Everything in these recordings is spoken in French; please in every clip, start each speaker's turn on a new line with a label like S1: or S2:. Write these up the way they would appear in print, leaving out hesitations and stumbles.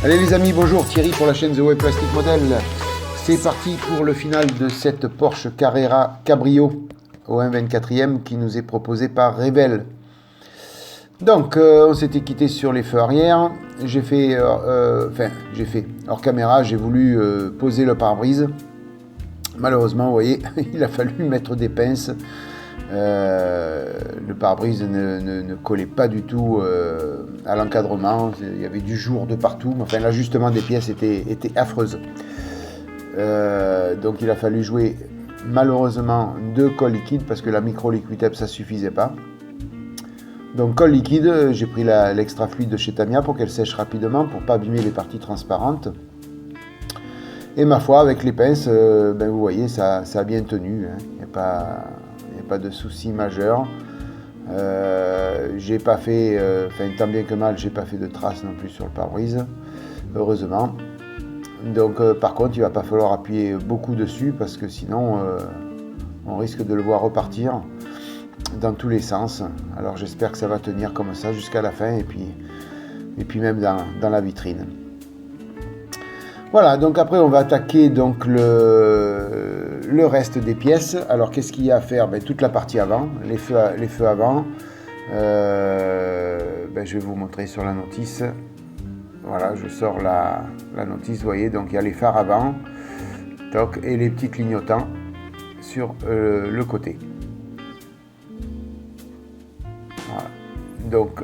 S1: Allez les amis, bonjour, Thierry pour la chaîne The Way Plastic Model. C'est parti pour le final de cette Porsche Carrera Cabrio au 1/24e qui nous est proposé par Rebelle. Donc on s'était quitté sur les feux arrière. J'ai fait hors caméra, j'ai voulu poser le pare-brise. Malheureusement, vous voyez, il a fallu mettre des pinces. Le pare-brise ne collait pas du tout à l'encadrement, il y avait du jour de partout, enfin l'ajustement des pièces était affreuse. Donc il a fallu jouer malheureusement 2 cols liquides parce que la micro liquid tape ça suffisait pas. Donc col liquide, j'ai pris l'extra fluide de chez Tamiya pour qu'elle sèche rapidement pour pas abîmer les parties transparentes. Et ma foi, avec les pinces, vous voyez, ça a bien tenu, hein. Il n'y a pas de souci majeur. J'ai pas fait, tant bien que mal, j'ai pas fait de traces non plus sur le pare-brise, heureusement. Donc par contre, il va pas falloir appuyer beaucoup dessus parce que sinon, on risque de le voir repartir dans tous les sens. Alors j'espère que ça va tenir comme ça jusqu'à la fin et puis même dans la vitrine. Voilà, donc après on va attaquer donc le reste des pièces. Alors qu'est-ce qu'il y a à faire? Toute la partie avant, les feux avant. Je vais vous montrer sur la notice. Voilà, je sors la notice, vous voyez, donc il y a les phares avant, toc, et les petits clignotants sur le côté. Voilà. Donc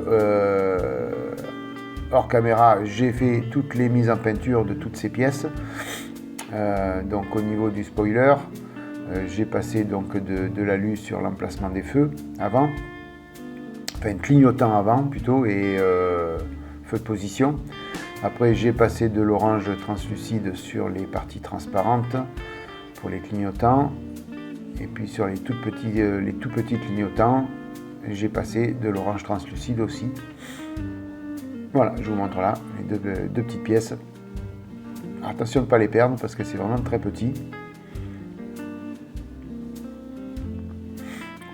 S1: hors caméra, j'ai fait toutes les mises en peinture de toutes ces pièces. Donc au niveau du spoiler, j'ai passé donc de l'alu sur l'emplacement des feux avant, enfin clignotant avant plutôt, et feu de position. Après j'ai passé de l'orange translucide sur les parties transparentes pour les clignotants, et puis sur les tout petits clignotants, j'ai passé de l'orange translucide aussi. Voilà, je vous montre là les deux petites pièces. Attention de ne pas les perdre parce que c'est vraiment très petit.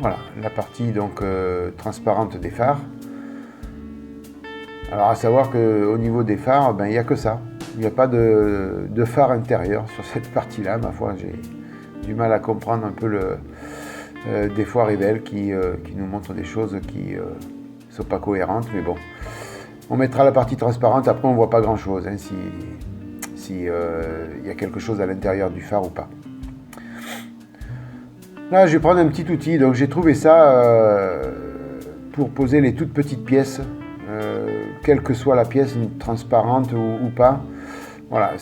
S1: Voilà, la partie donc transparente des phares. Alors à savoir qu'au niveau des phares, il n'y a que ça. Il n'y a pas de phare intérieur sur cette partie-là. Ma foi, j'ai du mal à comprendre un peu des fois Rebelle qui nous montrent des choses qui ne sont pas cohérentes, mais bon. On mettra la partie transparente, après on voit pas grand chose, hein, si y a quelque chose à l'intérieur du phare ou pas. Là je vais prendre un petit outil, donc j'ai trouvé ça pour poser les toutes petites pièces, quelle que soit la pièce transparente ou pas. Voilà,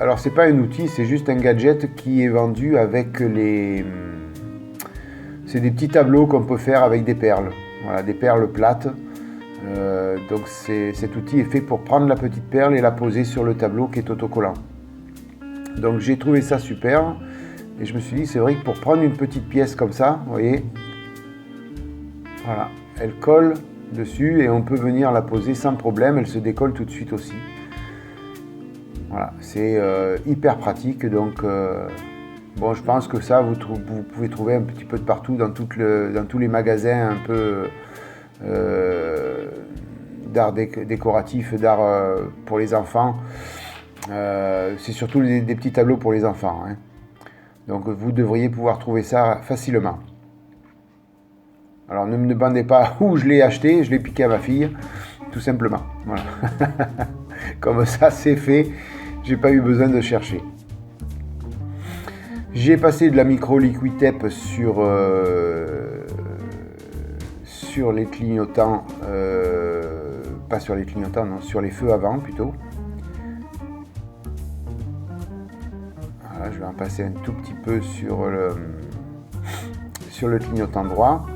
S1: alors c'est pas un outil, c'est juste un gadget qui est vendu avec c'est des petits tableaux qu'on peut faire avec des perles, voilà, des perles plates. Donc cet outil est fait pour prendre la petite perle et la poser sur le tableau qui est autocollant. Donc j'ai trouvé ça super et je me suis dit c'est vrai que pour prendre une petite pièce comme ça, vous voyez, voilà, elle colle dessus et on peut venir la poser sans problème, elle se décolle tout de suite aussi. Voilà, c'est hyper pratique, donc bon, je pense que ça vous pouvez trouver un petit peu de partout dans tous les magasins un peu d'art décoratif, d'art pour les enfants. C'est surtout des petits tableaux pour les enfants, hein. Donc vous devriez pouvoir trouver ça facilement. Alors ne me demandez pas où je l'ai acheté, je l'ai piqué à ma fille, tout simplement. Voilà. Comme ça c'est fait, j'ai pas eu besoin de chercher. J'ai passé de la micro liquid tape sur les clignotants, pas sur les clignotants, non, sur les feux avant plutôt. Voilà, je vais en passer un tout petit peu sur le clignotant droit.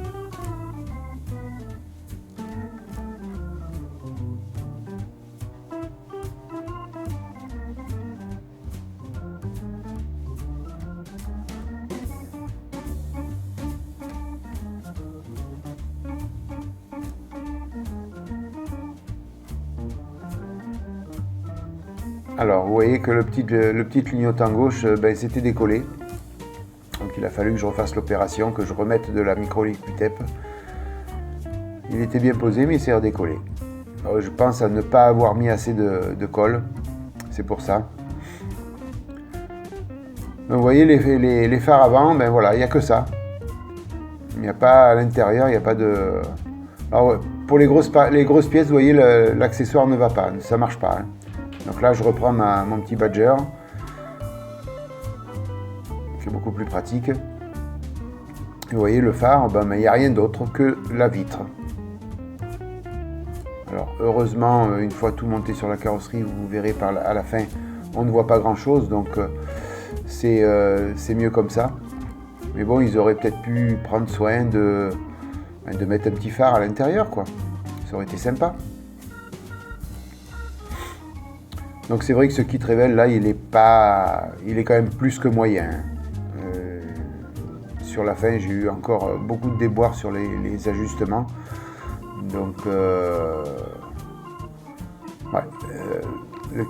S1: Alors vous voyez que le petit clignotant gauche, c'était décollé. Donc il a fallu que je refasse l'opération, que je remette de la micro-liquid tape. Il était bien posé, mais il s'est redécollé. Alors, je pense à ne pas avoir mis assez de colle, c'est pour ça. Donc vous voyez les phares avant, voilà, il n'y a que ça. Il n'y a pas à l'intérieur, il n'y a pas de... Alors pour les grosses pièces, vous voyez, l'accessoire ne va pas, ça ne marche pas. Hein. Donc là, je reprends mon petit Badger, qui est beaucoup plus pratique. Et vous voyez, le phare, il n'y a rien d'autre que la vitre. Alors heureusement, une fois tout monté sur la carrosserie, vous verrez à la fin, on ne voit pas grand chose, donc c'est mieux comme ça. Mais bon, ils auraient peut-être pu prendre soin de mettre un petit phare à l'intérieur, quoi. Ça aurait été sympa. Donc c'est vrai que ce kit Revell là, il est quand même plus que moyen. Sur la fin, j'ai eu encore beaucoup de déboires sur les ajustements. Donc le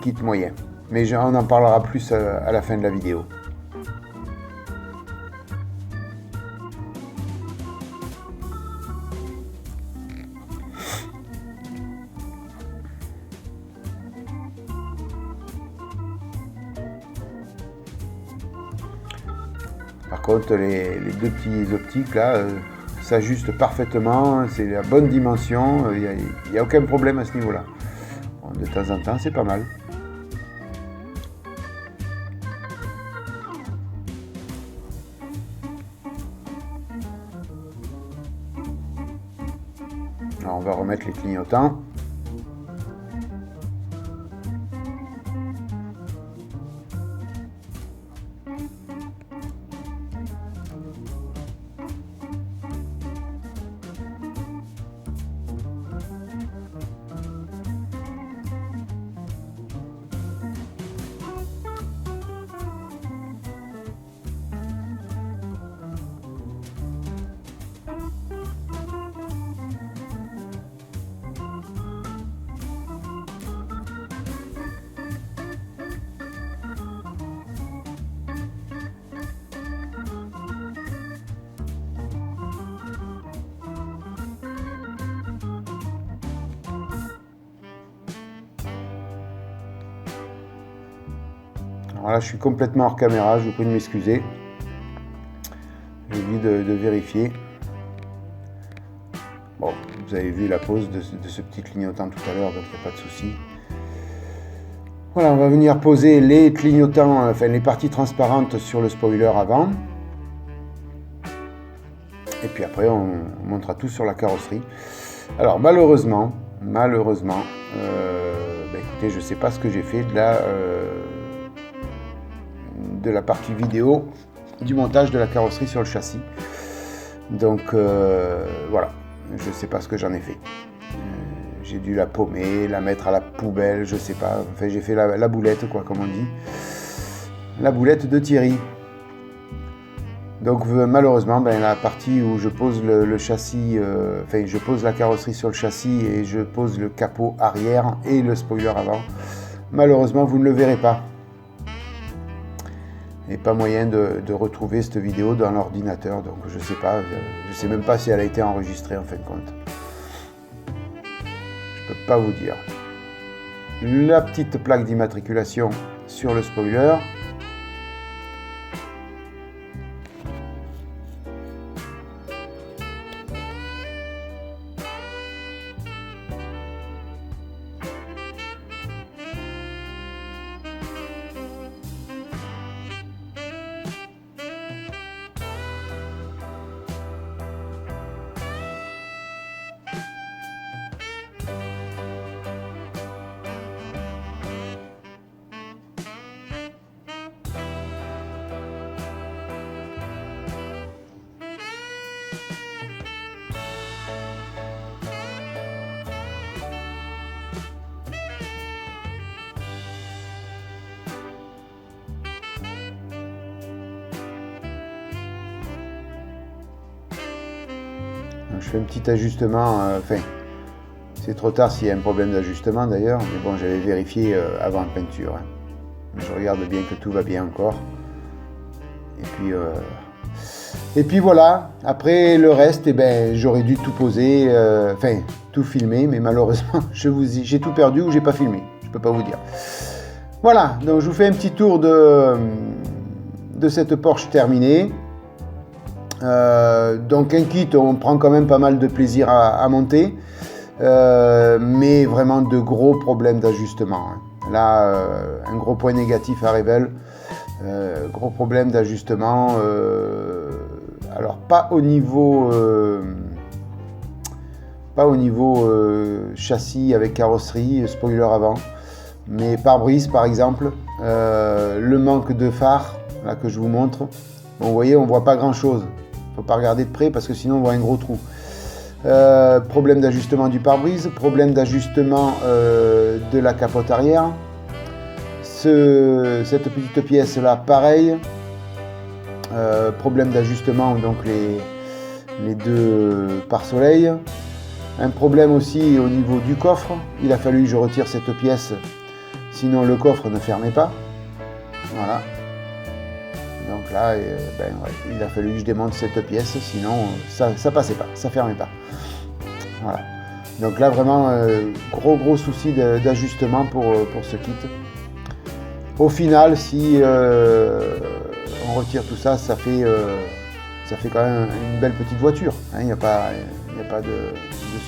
S1: kit moyen. Mais on en parlera plus à la fin de la vidéo. Par contre, les deux petits optiques là s'ajustent parfaitement, c'est la bonne dimension, il n'y a aucun problème à ce niveau-là. Bon, de temps en temps, c'est pas mal. Alors, on va remettre les clignotants. Alors là, je suis complètement hors caméra, je vous prie de m'excuser. J'ai oublié de vérifier. Bon, vous avez vu la pose de ce petit clignotant tout à l'heure, donc il n'y a pas de souci. Voilà, on va venir poser les clignotants, enfin les parties transparentes sur le spoiler avant. Et puis après, on montera tout sur la carrosserie. Alors malheureusement, écoutez, je ne sais pas ce que j'ai fait de la partie vidéo du montage de la carrosserie sur le châssis. Donc voilà, je ne sais pas ce que j'en ai fait. J'ai dû la paumer, la mettre à la poubelle, je sais pas. Enfin, j'ai fait la boulette, quoi, comme on dit. La boulette de Thierry. Donc malheureusement, la partie où je pose le châssis, je pose la carrosserie sur le châssis et je pose le capot arrière et le spoiler avant, malheureusement vous ne le verrez pas. Et pas moyen de retrouver cette vidéo dans l'ordinateur, donc je sais pas, je sais même pas si elle a été enregistrée en fin de compte. Je peux pas vous dire. La petite plaque d'immatriculation sur le spoiler. Je fais un petit ajustement, c'est trop tard s'il y a un problème d'ajustement d'ailleurs, mais bon, j'avais vérifié avant la peinture. Hein. Je regarde bien que tout va bien encore. Et puis voilà, après le reste, eh ben, j'aurais dû tout poser, enfin tout filmer, mais malheureusement j'ai tout perdu ou j'ai pas filmé, je peux pas vous dire. Voilà, donc je vous fais un petit tour de cette Porsche terminée. Donc un kit, on prend quand même pas mal de plaisir à monter, mais vraiment de gros problèmes d'ajustement. Là, un gros point négatif à Revel, gros problème d'ajustement. Alors pas au niveau châssis avec carrosserie, spoiler avant, mais pare-brise par exemple, le manque de phare là que je vous montre. Bon, vous voyez, on voit pas grand chose. Faut pas regarder de près parce que sinon on voit un gros trou. Problème d'ajustement du pare-brise, problème d'ajustement de la capote arrière. Cette petite pièce là, pareil. Problème d'ajustement, donc les deux pare-soleil. Un problème aussi au niveau du coffre. Il a fallu que je retire cette pièce, sinon le coffre ne fermait pas. Voilà. Donc là, ben, ouais, il a fallu que je démonte cette pièce, sinon ça passait pas, ça fermait pas. Voilà. Donc là, vraiment, gros souci d'ajustement pour ce kit. Au final, si on retire tout ça, ça fait quand même une belle petite voiture. Il n'y a pas de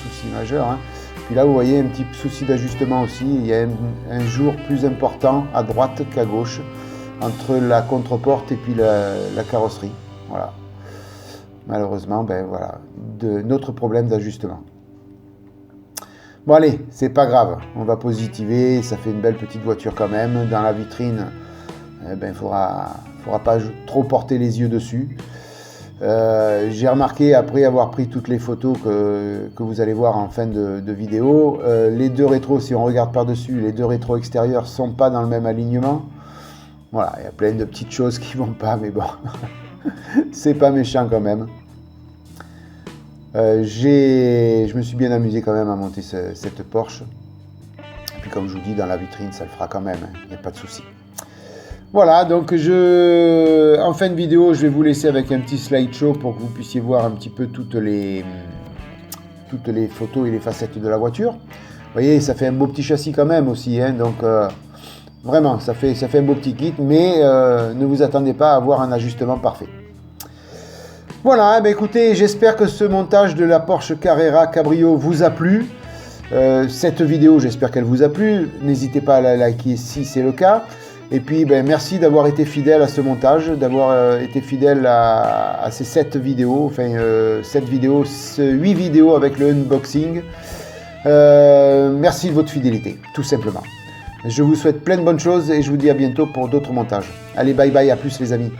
S1: souci majeur. Hein. Puis là, vous voyez un petit souci d'ajustement aussi. Il y a un jour plus important à droite qu'à gauche, entre la contre-porte et puis la carrosserie. Voilà. Malheureusement, ben voilà, notre problème d'ajustement. Bon allez, c'est pas grave, on va positiver, ça fait une belle petite voiture quand même. Dans la vitrine, ben, il faudra pas trop porter les yeux dessus. J'ai remarqué, après avoir pris toutes les photos que vous allez voir en fin de vidéo, les deux rétros, si on regarde par-dessus, les deux rétros extérieurs sont pas dans le même alignement. Voilà, il y a plein de petites choses qui vont pas, mais bon, c'est pas méchant quand même. Je me suis bien amusé quand même à monter cette Porsche. Et puis comme je vous dis, dans la vitrine, ça le fera quand même, il n'y a pas de souci. Voilà, donc en fin de vidéo, je vais vous laisser avec un petit slideshow pour que vous puissiez voir un petit peu toutes les photos et les facettes de la voiture. Vous voyez, ça fait un beau petit châssis quand même aussi, hein, donc vraiment, ça fait un beau petit kit, mais ne vous attendez pas à avoir un ajustement parfait. Voilà, ben écoutez, j'espère que ce montage de la Porsche Carrera Cabrio vous a plu. Cette vidéo, j'espère qu'elle vous a plu. N'hésitez pas à la liker si c'est le cas. Et puis, ben, merci d'avoir été fidèle à ce montage, d'avoir été fidèle à ces 7 vidéos, enfin 8 vidéos avec le unboxing. Merci de votre fidélité, tout simplement. Je vous souhaite plein de bonnes choses et je vous dis à bientôt pour d'autres montages. Allez, bye bye, à plus les amis.